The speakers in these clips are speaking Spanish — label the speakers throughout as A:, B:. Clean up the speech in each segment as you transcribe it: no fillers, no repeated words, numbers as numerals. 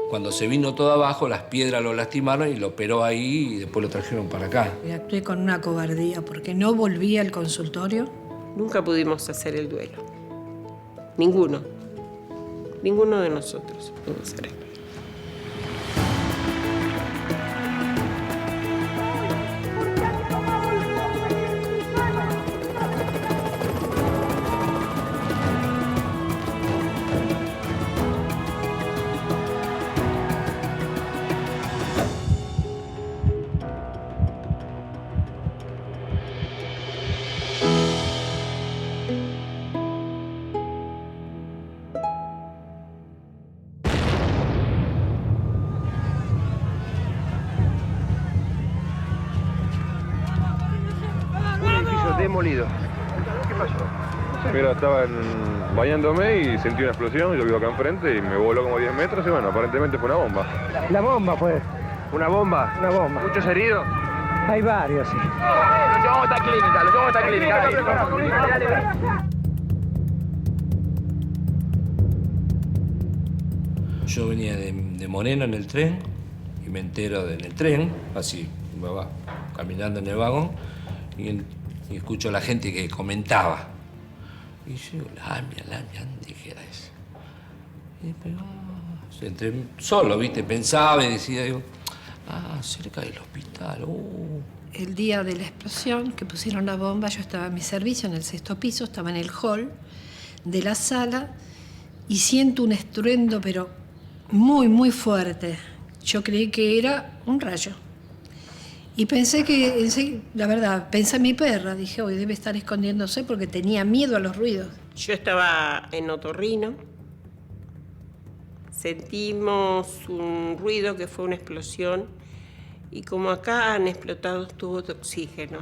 A: Cuando se vino todo abajo, las piedras lo lastimaron y lo operó ahí y después lo trajeron para acá.
B: Y actué con una cobardía porque no volví al consultorio.
C: Nunca pudimos hacer el duelo. Ninguno. Ninguno de nosotros pudo hacer el duelo.
D: Demolido. ¿Qué pasó? Mira, estaba bañándome y sentí una explosión, yo vivo acá enfrente y me voló como 10 metros y bueno, aparentemente fue una bomba.
E: La bomba fue.
D: ¿Una bomba?
E: Una bomba.
D: ¿Muchos heridos?
E: Hay varios, sí.
D: Los llevamos a esta clínica, los llevamos a esta clínica.
A: Yo venía de Moreno en el tren y me entero en el tren, así, va caminando en el vagón y escucho a la gente que comentaba. Y yo digo, la AMIA, ¿dónde dijera eso? Y entré solo, ¿viste? Pensaba y decía, digo, cerca del hospital,
B: El día de la explosión, que pusieron la bomba, yo estaba en mi servicio en el 6º piso, estaba en el hall de la sala y siento un estruendo, pero muy, muy fuerte. Yo creí que era un rayo. Y pensé que, la verdad, pensé en mi perra. Dije, hoy debe estar escondiéndose porque tenía miedo a los ruidos.
C: Yo estaba en otorrino. Sentimos un ruido que fue una explosión. Y como acá han explotado tubos de oxígeno,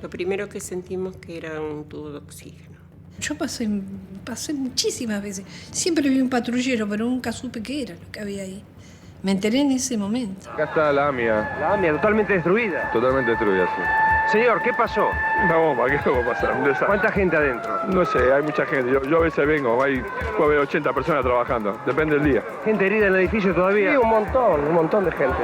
C: lo primero que sentimos que era un tubo de oxígeno.
B: Yo pasé muchísimas veces. Siempre vi un patrullero, pero nunca supe qué era lo que había ahí. Me enteré en ese momento.
D: Acá está la AMIA.
E: La AMIA totalmente destruida.
D: Totalmente destruida, sí.
E: Señor, ¿qué pasó?
D: Una bomba, ¿qué va a pasar? Un desastre.
E: ¿Cuánta gente adentro?
D: No sé, hay mucha gente. Yo a veces vengo, puedo haber 80 personas trabajando. Depende del día.
E: ¿Gente herida en el edificio todavía? Sí, un montón de gente.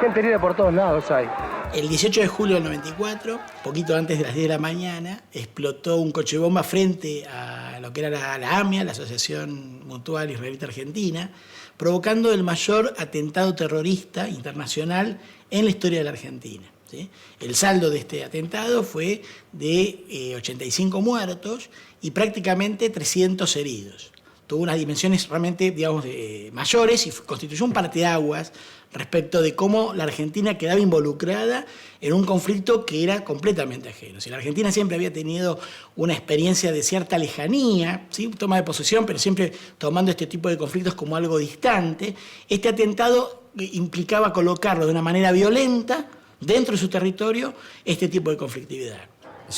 E: Gente herida por todos lados hay.
F: El 18 de julio del 94, poquito antes de las 10 de la mañana, explotó un coche bomba frente a lo que era la AMIA, la Asociación Mutual Israelita Argentina, provocando el mayor atentado terrorista internacional en la historia de la Argentina, ¿sí? El saldo de este atentado fue de 85 muertos y prácticamente 300 heridos. Tuvo unas dimensiones realmente, digamos, mayores y constituyó un parteaguas respecto de cómo la Argentina quedaba involucrada en un conflicto que era completamente ajeno. Si la Argentina siempre había tenido una experiencia de cierta lejanía, ¿sí? Toma de posesión, pero siempre tomando este tipo de conflictos como algo distante, este atentado implicaba colocarlo de una manera violenta dentro de su territorio este tipo de conflictividad.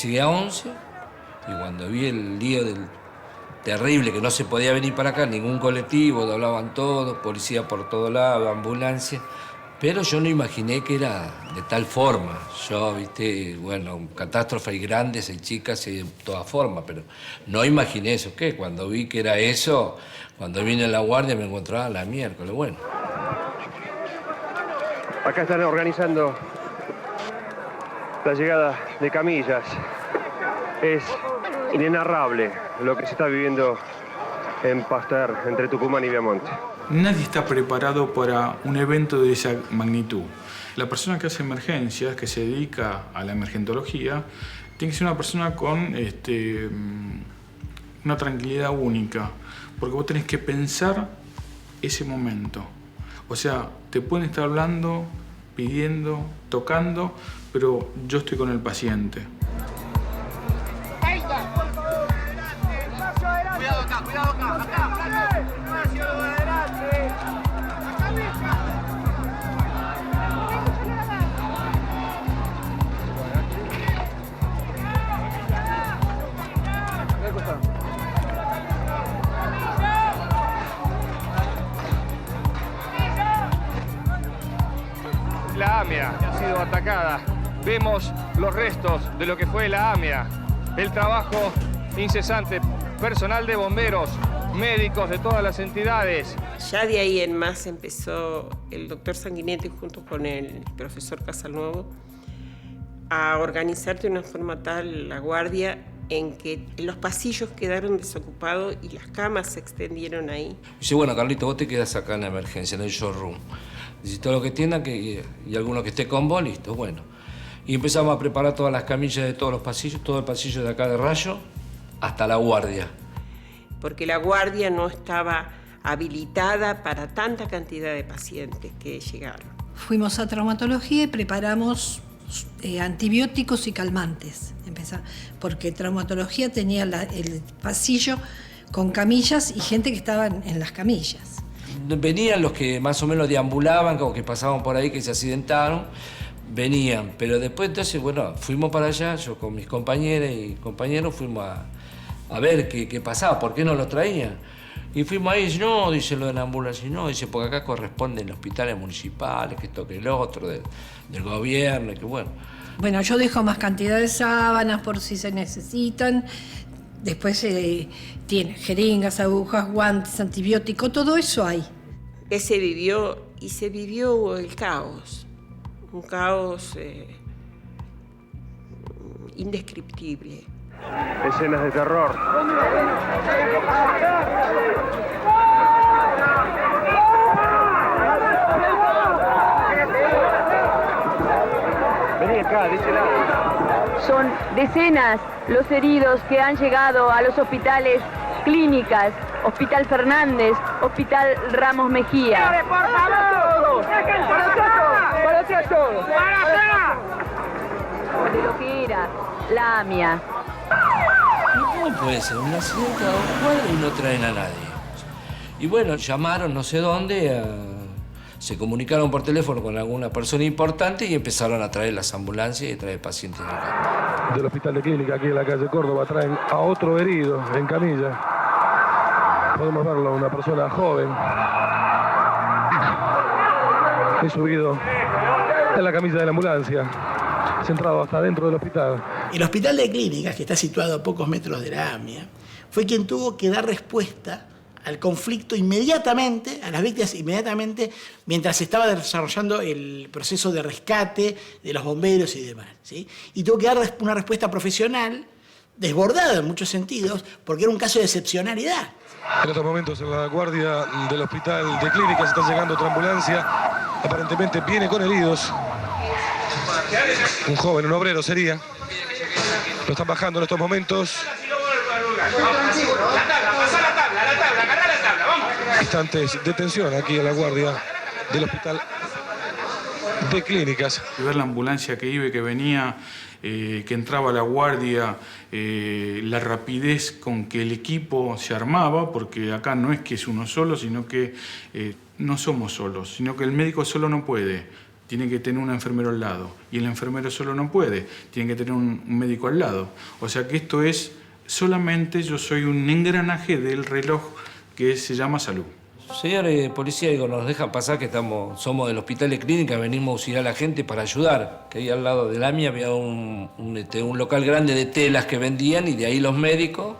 A: Llegué a 11 y cuando vi el lío del terrible, que no se podía venir para acá, ningún colectivo, doblaban todos, policía por todos lados, ambulancia. Pero yo no imaginé que era de tal forma. Yo, viste, bueno, catástrofes grandes y chicas de todas formas, pero no imaginé eso. ¿Qué? Cuando vi que era eso, cuando vine a la guardia me encontraba la miércoles, bueno.
E: Acá están organizando la llegada de camillas. Es inenarrable lo que se está viviendo en Pasteur, entre Tucumán y Viamonte.
G: Nadie está preparado para un evento de esa magnitud. La persona que hace emergencias, que se dedica a la emergentología, tiene que ser una persona con una tranquilidad única, porque vos tenés que pensar ese momento. O sea, te pueden estar hablando, pidiendo, tocando, pero yo estoy con el paciente.
H: Cuidado acá.
D: La AMIA ha sido atacada. Vemos los restos de lo que fue la AMIA. El trabajo incesante, personal de bomberos,
E: médicos de todas las entidades.
C: Ya de ahí en más empezó el doctor Sanguinetti junto con el profesor Casalnuovo a organizar de una forma tal la guardia en que los pasillos quedaron desocupados y las camas se extendieron ahí.
A: Dice, bueno, Carlito, vos te quedas acá en la emergencia, en el showroom. Dice, todo lo que tienda y alguno que esté con vos, listo, bueno. Y empezamos a preparar todas las camillas de todos los pasillos, todo el pasillo de acá de Rayo, hasta la guardia.
C: Porque la guardia no estaba habilitada para tanta cantidad de pacientes que llegaron.
B: Fuimos a traumatología y preparamos antibióticos y calmantes. Porque traumatología tenía el pasillo con camillas y gente que estaba en las camillas.
A: Venían los que más o menos deambulaban, como que pasaban por ahí, que se accidentaron, venían. Pero después, entonces, bueno, fuimos para allá, yo con mis compañeras y compañeros fuimos a ver qué pasaba, por qué no los traían. Y fuimos ahí, dice, no, dice lo de la ambulancia, no, dice, porque acá corresponden hospitales municipales, que esto, que el otro, del gobierno, que bueno.
B: Bueno, yo dejo más cantidad de sábanas por si se necesitan. Después tiene jeringas, agujas, guantes, antibióticos, todo eso hay.
C: Que se vivió, y se vivió el caos. Un caos indescriptible.
E: Escenas de terror. Vení acá, de ese lado.
I: Son decenas los heridos que han llegado a los hospitales Clínicas, Hospital Fernández, Hospital Ramos Mejía.
H: ¡Por favor! ¡Para atrás todos! ¡Para atrás!
I: De lo que era la AMIA.
A: ¿Cómo puede ser? Un accidente a 2 cuadras y no traen a nadie. Y bueno, llamaron no sé dónde, se comunicaron por teléfono con alguna persona importante y empezaron a traer las ambulancias y a traer pacientes acá.
J: Del hospital de clínica aquí en la calle Córdoba traen a otro herido en camilla. Podemos verlo, una persona joven. He subido en la camilla de la ambulancia, centrado hasta dentro del hospital.
F: El hospital de clínicas, que está situado a pocos metros de la AMIA, fue quien tuvo que dar respuesta al conflicto inmediatamente, a las víctimas inmediatamente, mientras se estaba desarrollando el proceso de rescate de los bomberos y demás, ¿sí? Y tuvo que dar una respuesta profesional, desbordada en muchos sentidos, porque era un caso de excepcionalidad.
J: En estos momentos en la guardia del hospital de clínicas está llegando otra ambulancia, aparentemente viene con heridos. Un joven, un obrero sería. Lo están bajando en estos momentos. Instantes de tensión aquí en la guardia del hospital de clínicas.
G: Ver la ambulancia que iba y que venía, que entraba a la guardia, la rapidez con que el equipo se armaba, porque acá no es que es uno solo, sino que no somos solos, sino que el médico solo no puede. Tiene que tener un enfermero al lado. Y el enfermero solo no puede. Tiene que tener un médico al lado. O sea que esto es solamente, yo soy un engranaje del reloj que se llama salud.
A: Señor policía, digo, nos dejan pasar que somos del hospital de clínica, venimos a auxiliar a la gente para ayudar. Que ahí al lado de la AMIA había un local grande de telas que vendían y de ahí los médicos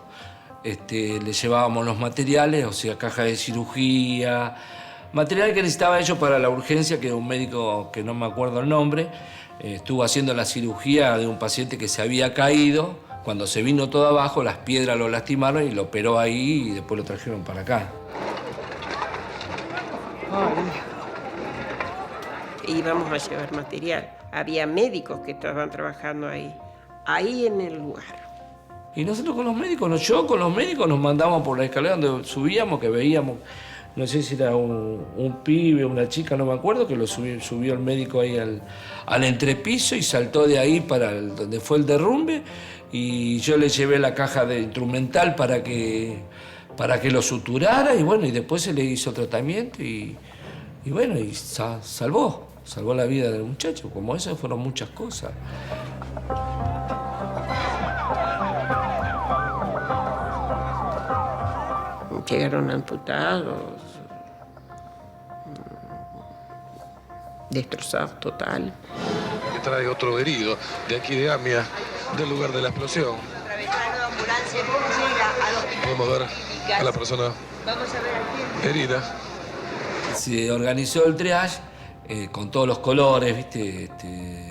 A: les llevábamos los materiales, o sea, caja de cirugía, material que necesitaba ellos para la urgencia, que un médico que no me acuerdo el nombre, estuvo haciendo la cirugía de un paciente que se había caído. Cuando se vino todo abajo, las piedras lo lastimaron y lo operó ahí y después lo trajeron para acá.
C: Íbamos a llevar material. Había médicos que estaban trabajando ahí en el lugar.
A: Y nosotros con los médicos, yo con los médicos nos mandamos por la escalera donde subíamos, que veíamos, no sé si era un pibe, una chica, no me acuerdo, que lo subió el médico ahí al entrepiso y saltó de ahí para donde fue el derrumbe. Y yo le llevé la caja de instrumental para que lo suturara y bueno, y después se le hizo tratamiento y bueno, y salvó la vida del muchacho. Como esas fueron muchas cosas.
C: Llegaron amputados, destrozados total.
J: Que trae otro herido de aquí de AMIA, del lugar de la explosión. Podemos ver a la persona herida.
A: Se organizó el triage con todos los colores, ¿viste?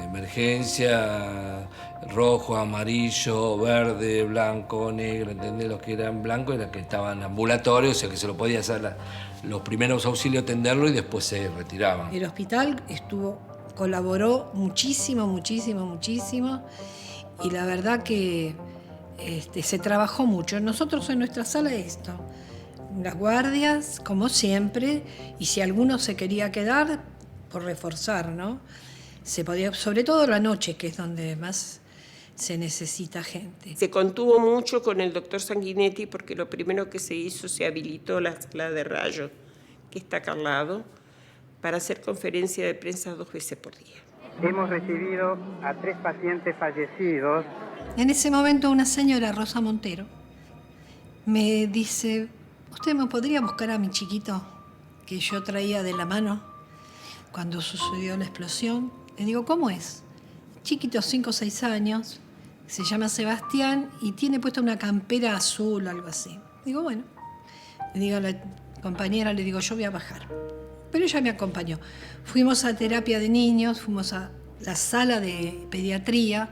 A: Emergencia, rojo, amarillo, verde, blanco, negro, ¿entendés? Los que eran blancos eran que estaban ambulatorios, o sea que se lo podía hacer los primeros auxilios, atenderlo y después se retiraban.
B: El hospital colaboró muchísimo, muchísimo, muchísimo, y la verdad que se trabajó mucho. Nosotros en nuestra sala las guardias, como siempre, y si alguno se quería quedar, por reforzar, ¿no? Se podía, sobre todo la noche, que es donde más se necesita gente.
C: Se contuvo mucho con el doctor Sanguinetti porque lo primero que se hizo, se habilitó la sala de rayos, que está acá al lado, para hacer conferencia de prensa 2 veces por día.
K: Hemos recibido a 3 pacientes fallecidos.
B: En ese momento una señora, Rosa Montero, me dice, ¿usted me podría buscar a mi chiquito que yo traía de la mano cuando sucedió la explosión? Le digo, ¿cómo es? Chiquito, 5 o 6 años, se llama Sebastián y tiene puesta una campera azul, algo así. Digo, bueno. Le digo a la compañera, le digo, yo voy a bajar. Pero ella me acompañó. Fuimos a terapia de niños, fuimos a la sala de pediatría.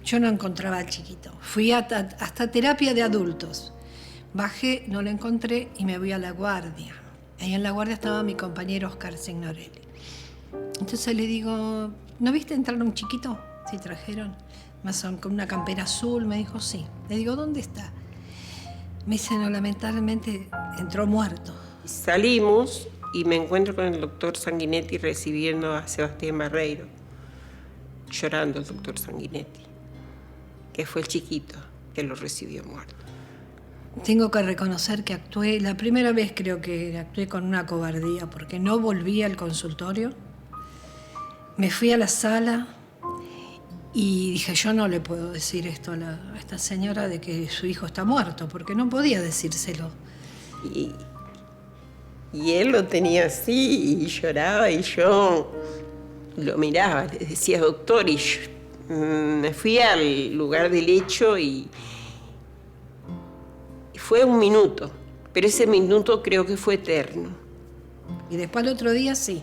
B: Yo no encontraba al chiquito. Fui hasta terapia de adultos. Bajé, no lo encontré y me voy a la guardia. Ahí en la guardia estaba mi compañero Oscar Signorelli. Entonces le digo, ¿no viste entrar un chiquito? Sí, trajeron. Más con una campera azul. Me dijo, sí. Le digo, ¿dónde está? Me dice, no, lamentablemente entró muerto.
C: Salimos y me encuentro con el doctor Sanguinetti recibiendo a Sebastián Barreiro. Llorando el doctor Sanguinetti, que fue el chiquito que lo recibió muerto.
B: Tengo que reconocer que actué, la primera vez creo que actué con una cobardía, porque no volví al consultorio. Me fui a la sala y dije, yo no le puedo decir esto a esta señora de que su hijo está muerto, porque no podía decírselo.
C: Y él lo tenía así y lloraba y yo lo miraba, le decía, doctor, y yo, me fui al lugar del hecho y fue un minuto, pero ese minuto creo que fue eterno.
B: Y después el otro día sí,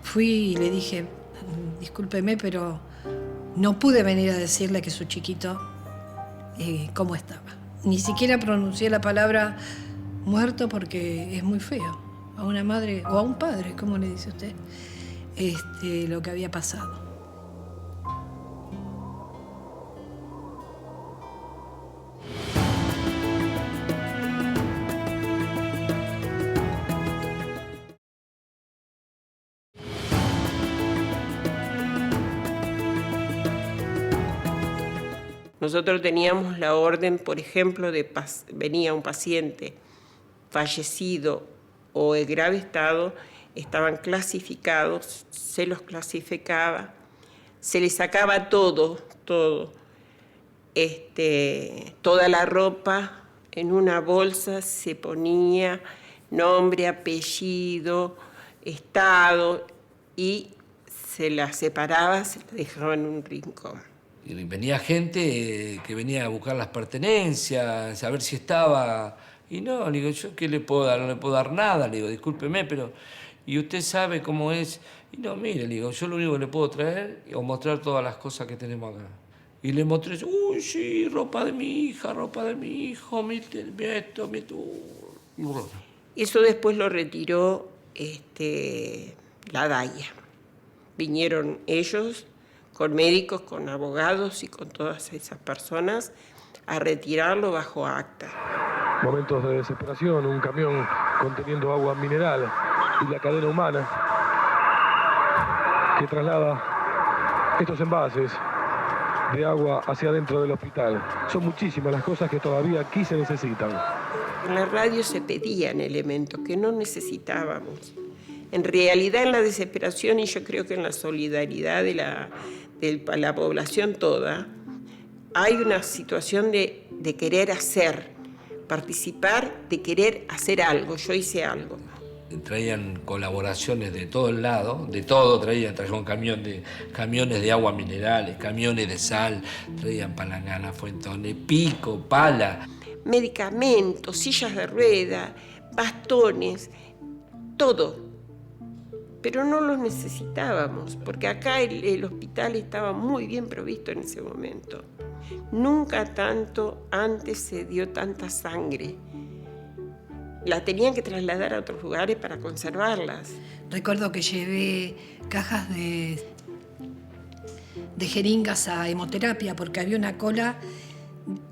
B: fui y le dije, discúlpeme, pero no pude venir a decirle que su chiquito, cómo estaba. Ni siquiera pronuncié la palabra muerto porque es muy feo. A una madre o a un padre, ¿cómo le dice usted? Lo que había pasado.
C: Nosotros teníamos la orden, por ejemplo, venía un paciente fallecido o en grave estado, estaban clasificados, se los clasificaba, se les sacaba todo, toda la ropa en una bolsa, se ponía nombre, apellido, estado y se la separaba, se la dejaba en un rincón.
A: Y venía gente que venía a buscar las pertenencias, a ver si estaba. Y no, le digo, ¿yo qué le puedo dar? No le puedo dar nada. Le digo, discúlpeme, pero... ¿Y usted sabe cómo es? Y no, mire, le digo, yo lo único que le puedo traer o mostrar todas las cosas que tenemos acá. Y le mostré, uy, sí, ropa de mi hija, ropa de mi hijo, esto.
C: Eso después lo retiró la DAIA. Vinieron ellos con médicos, con abogados y con todas esas personas a retirarlo bajo acta.
J: Momentos de desesperación, un camión conteniendo agua mineral y la cadena humana que traslada estos envases de agua hacia adentro del hospital. Son muchísimas las cosas que todavía aquí se necesitan.
C: En la radio se pedían elementos que no necesitábamos. En realidad, en la desesperación, y yo creo que en la solidaridad de la población toda, hay una situación de querer hacer, participar, de querer hacer algo. Yo hice algo.
A: Traían colaboraciones de todos lados, de todo traían camiones de agua minerales, camiones de sal, traían palanganas, fuentones, pico, pala.
C: Medicamentos, sillas de rueda, bastones, todo. Pero no los necesitábamos, porque acá el hospital estaba muy bien provisto en ese momento. Nunca tanto antes se dio tanta sangre. La tenían que trasladar a otros lugares para conservarlas.
B: Recuerdo que llevé cajas de jeringas a hemoterapia porque había una cola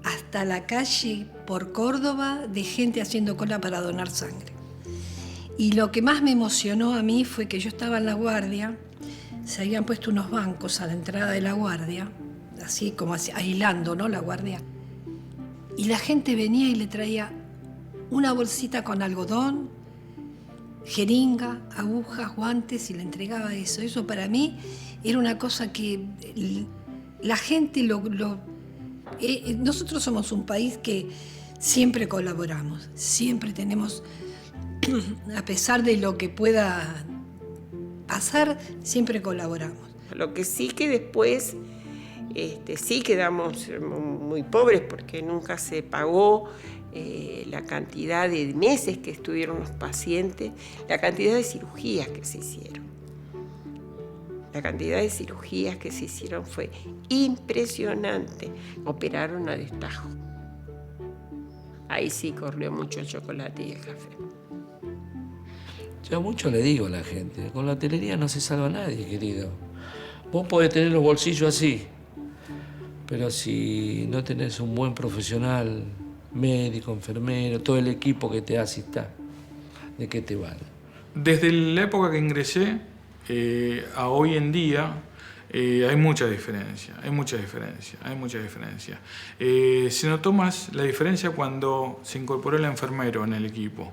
B: hasta la calle por Córdoba de gente haciendo cola para donar sangre. Y lo que más me emocionó a mí fue que yo estaba en la guardia, se habían puesto unos bancos a la entrada de la guardia, así como aislando, ¿no?, la guardia. Y la gente venía y le traía una bolsita con algodón, jeringa, agujas, guantes y le entregaba eso. Eso para mí era una cosa que la gente nosotros somos un país que siempre colaboramos, siempre tenemos, a pesar de lo que pueda pasar, siempre colaboramos.
C: Lo que sí que después sí quedamos muy pobres porque nunca se pagó la cantidad de meses que estuvieron los pacientes, la cantidad de cirugías que se hicieron. La cantidad de cirugías que se hicieron fue impresionante. Operaron a destajo. Ahí sí corrió mucho el chocolate y el café.
A: Yo mucho le digo a la gente, con la hotelería no se salva nadie, querido. Vos podés tener los bolsillos así, pero si no tenés un buen profesional, médico, enfermero, todo el equipo que te asista, ¿de qué te vale?
G: Desde la época que ingresé a hoy en día hay mucha diferencia. Se notó más la diferencia cuando se incorporó el enfermero en el equipo.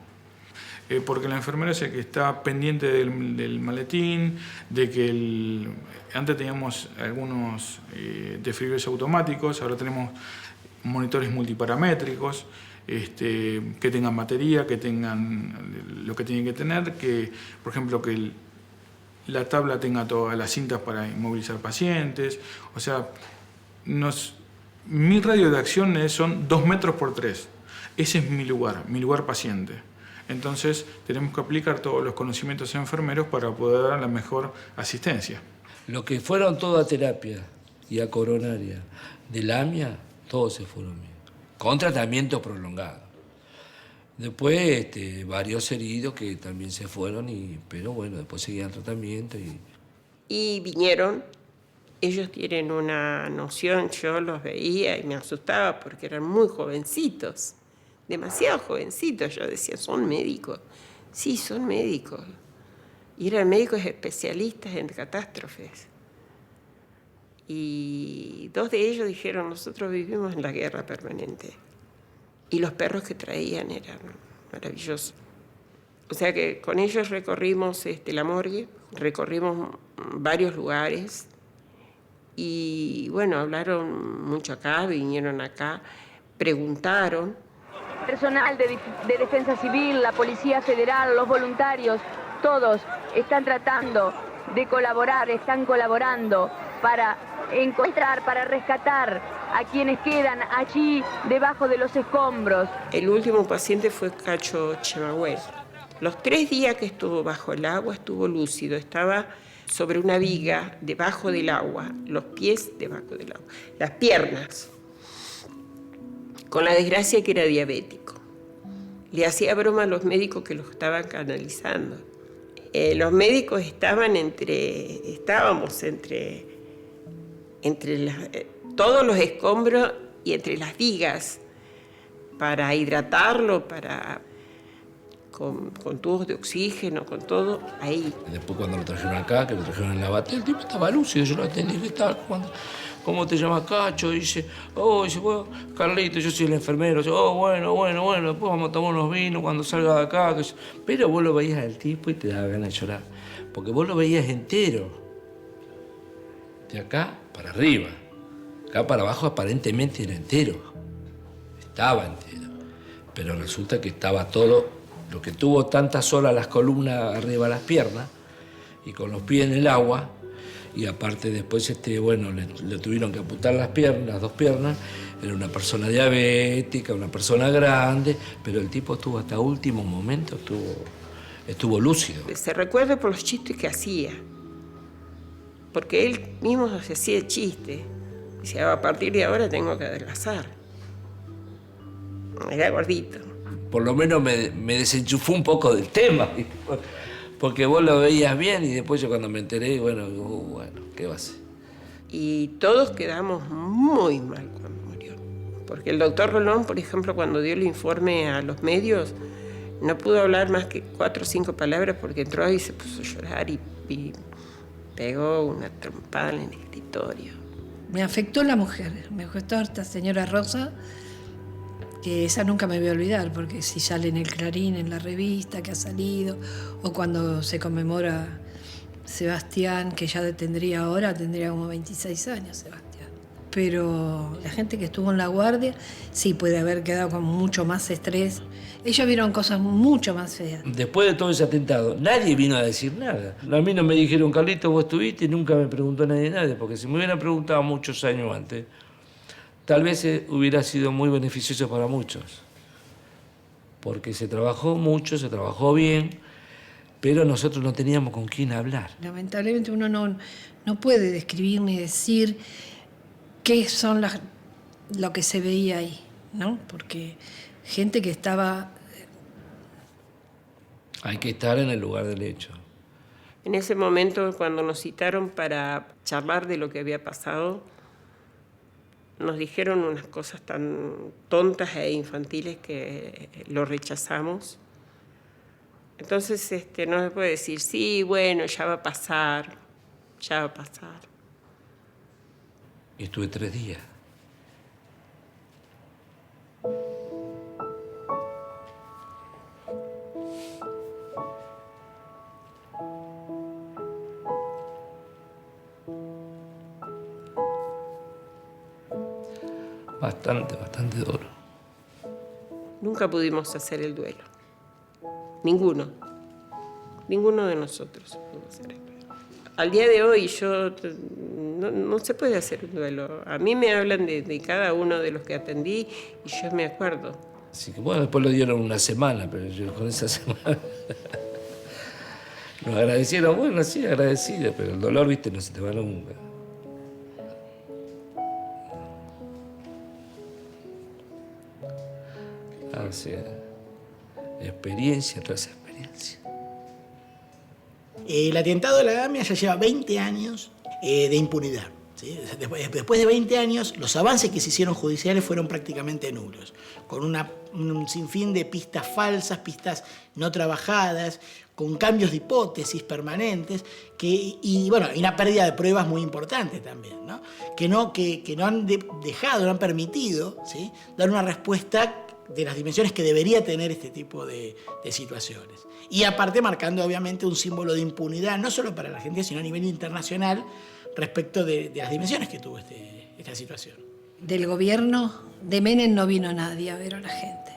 G: Porque el enfermero es el que está pendiente del maletín, de que antes teníamos algunos desfibriladores automáticos, ahora tenemos monitores multiparamétricos, que tengan batería, que tengan lo que tienen que tener, que, por ejemplo, que la tabla tenga todas las cintas para inmovilizar pacientes. O sea, mi radio de acción son 2 metros por 3. Ese es mi lugar paciente. Entonces, tenemos que aplicar todos los conocimientos enfermeros para poder dar la mejor asistencia.
A: Lo que fueron toda terapia y a coronaria de la AMIA, todos se fueron bien, con tratamiento prolongado. Después, varios heridos que también se fueron, pero bueno, después seguían tratamiento.
C: Y vinieron, ellos tienen una noción, yo los veía y me asustaba porque eran muy jovencitos, demasiado jovencitos. Yo decía, ¿son médicos? Sí, son médicos. Y eran médicos especialistas en catástrofes. Y 2 de ellos dijeron, nosotros vivimos en la guerra permanente. Y los perros que traían eran maravillosos. O sea que con ellos recorrimos la morgue, recorrimos varios lugares. Y bueno, hablaron mucho acá, vinieron acá, preguntaron.
I: Personal de Defensa Civil, la Policía Federal, los voluntarios, todos están tratando de colaborar, están colaborando para encontrar, para rescatar a quienes quedan allí debajo de los escombros.
C: El último paciente fue Cacho Chemagüey. Los 3 días que estuvo bajo el agua estuvo lúcido, estaba sobre una viga debajo del agua, los pies debajo del agua, las piernas, con la desgracia que era diabético. Le hacía broma a los médicos que lo estaban canalizando. Los médicos estábamos entre todos los escombros y entre las vigas para hidratarlo, con tubos de oxígeno, con todo ahí.
A: Después cuando lo trajeron acá, que lo trajeron en la batea, el tipo estaba lúcido, yo lo atendí, ¿qué tal? ¿Cómo te llamas, Cacho? Dice, bueno, Carlito, yo soy el enfermero. Dice, bueno, después vamos a tomar unos vinos cuando salga de acá. Pero vos lo veías al tipo y te daba ganas de llorar, porque vos lo veías entero, de acá para arriba. Acá para abajo aparentemente era entero, estaba entero, pero resulta que estaba todo, lo que tuvo tantas horas las columnas arriba de las piernas y con los pies en el agua, y aparte después le tuvieron que amputar las 2 piernas, Era una persona diabética, una persona grande, pero el tipo estuvo hasta último momento, estuvo lúcido.
C: Se recuerda por los chistes que hacía, porque él mismo se hacía chistes. Decía, a partir de ahora tengo que adelgazar. Era gordito.
A: Por lo menos me desenchufó un poco del tema, porque vos lo veías bien y después yo cuando me enteré, bueno, ¿qué va a ser?
C: Y todos quedamos muy mal cuando murió. Porque el doctor Rolón, por ejemplo, cuando dio el informe a los medios, no pudo hablar más que 4 o 5 palabras porque entró ahí y se puso a llorar y pegó una trompada en el escritorio.
B: Me afectó la mujer, me afectó esta señora Rosa, que esa nunca me voy a olvidar, porque si sale en el Clarín, en la revista que ha salido, o cuando se conmemora Sebastián, que ya tendría como 26 años Sebastián. Pero la gente que estuvo en la guardia sí puede haber quedado con mucho más estrés. Ellos vieron cosas mucho más feas.
A: Después de todo ese atentado, nadie vino a decir nada. A mí no me dijeron, Carlito, vos estuviste, y nunca me preguntó nadie nada, porque si me hubieran preguntado muchos años antes, tal vez hubiera sido muy beneficioso para muchos. Porque se trabajó mucho, se trabajó bien, pero nosotros no teníamos con quién hablar.
B: Lamentablemente uno no puede describir ni decir qué son lo que se veía ahí, ¿no? Porque gente que estaba...
A: Hay que estar en el lugar del hecho.
C: En ese momento, cuando nos citaron para charlar de lo que había pasado, nos dijeron unas cosas tan tontas e infantiles que lo rechazamos. Entonces no se puede decir, sí, bueno, ya va a pasar.
A: Y estuve 3 días. Bastante duro.
C: Nunca pudimos hacer el duelo. Ninguno de nosotros pudo hacer el duelo. Al día de hoy no se puede hacer un duelo. A mí me hablan de cada uno de los que atendí y yo me acuerdo.
A: Así que bueno, después lo dieron una semana, pero yo con esa semana nos agradecieron, bueno, sí, agradecido, pero el dolor, viste, no se te va nunca. Así es. Experiencia tras experiencia.
F: El atentado de la GAMIA ya lleva 20 años de impunidad. ¿Sí? Después de 20 años, los avances que se hicieron judiciales fueron prácticamente nulos, con un sinfín de pistas falsas, pistas no trabajadas, con cambios de hipótesis permanentes, y una pérdida de pruebas muy importante también, ¿no? Que no han dejado, no han permitido, ¿sí?, dar una respuesta de las dimensiones que debería tener este tipo de situaciones. Y aparte marcando obviamente un símbolo de impunidad, no solo para la Argentina, sino a nivel internacional, respecto de las dimensiones que tuvo esta situación.
B: Del gobierno de Menem no vino nadie a ver a la gente.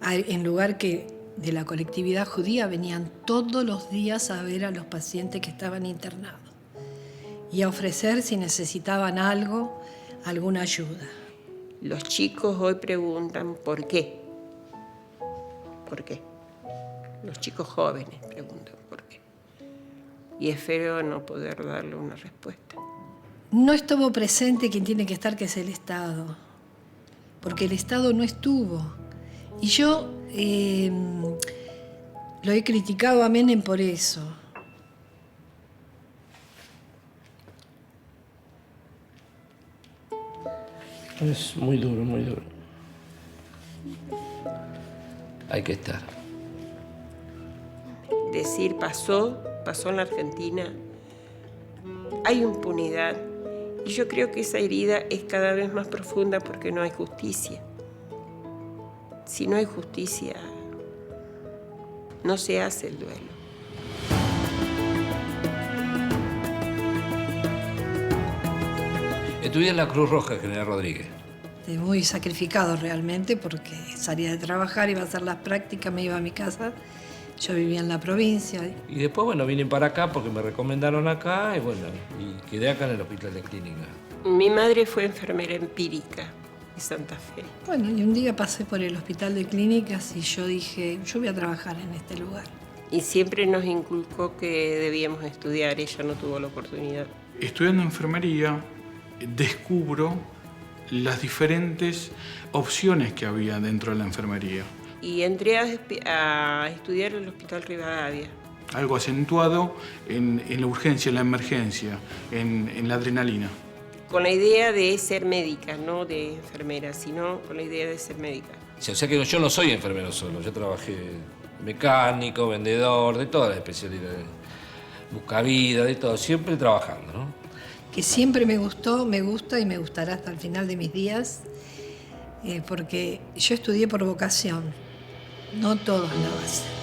B: En lugar que de la colectividad judía venían todos los días a ver a los pacientes que estaban internados y a ofrecer si necesitaban algo, alguna ayuda.
C: Los chicos hoy preguntan ¿por qué? ¿Por qué? Los chicos jóvenes preguntan ¿por qué? Y es feo no poder darle una respuesta.
B: No estuvo presente quien tiene que estar, que es el Estado, porque el Estado no estuvo. Y yo lo he criticado a Menem por eso.
A: Es muy duro, muy duro. Hay que estar.
C: Decir pasó en la Argentina, hay impunidad. Y yo creo que esa herida es cada vez más profunda porque no hay justicia. Si no hay justicia, no se hace el duelo.
A: Estudié en la Cruz Roja, General Rodríguez.
B: Muy sacrificado realmente, porque salía de trabajar, iba a hacer las prácticas, me iba a mi casa. Yo vivía en la provincia.
A: Y después, vine para acá porque me recomendaron acá y quedé acá en el hospital de clínica.
C: Mi madre fue enfermera empírica de Santa Fe.
B: Bueno, y un día pasé por el hospital de clínicas y yo dije, yo voy a trabajar en este lugar.
C: Y siempre nos inculcó que debíamos estudiar, ella no tuvo la oportunidad.
G: Estudiando enfermería, descubro las diferentes opciones que había dentro de la enfermería.
C: Y entré a estudiar en el Hospital Rivadavia.
G: Algo acentuado en la urgencia, en la emergencia, en la adrenalina.
C: Con la idea de ser médica, no de enfermera, sino con la idea de ser médica.
A: O sea que yo no soy enfermero solo, yo trabajé mecánico, vendedor, de todas las especialidades, buscavidas, de todo, siempre trabajando, ¿no?
B: Que siempre me gustó, me gusta y me gustará hasta el final de mis días, porque yo estudié por vocación, no todos lo hacen.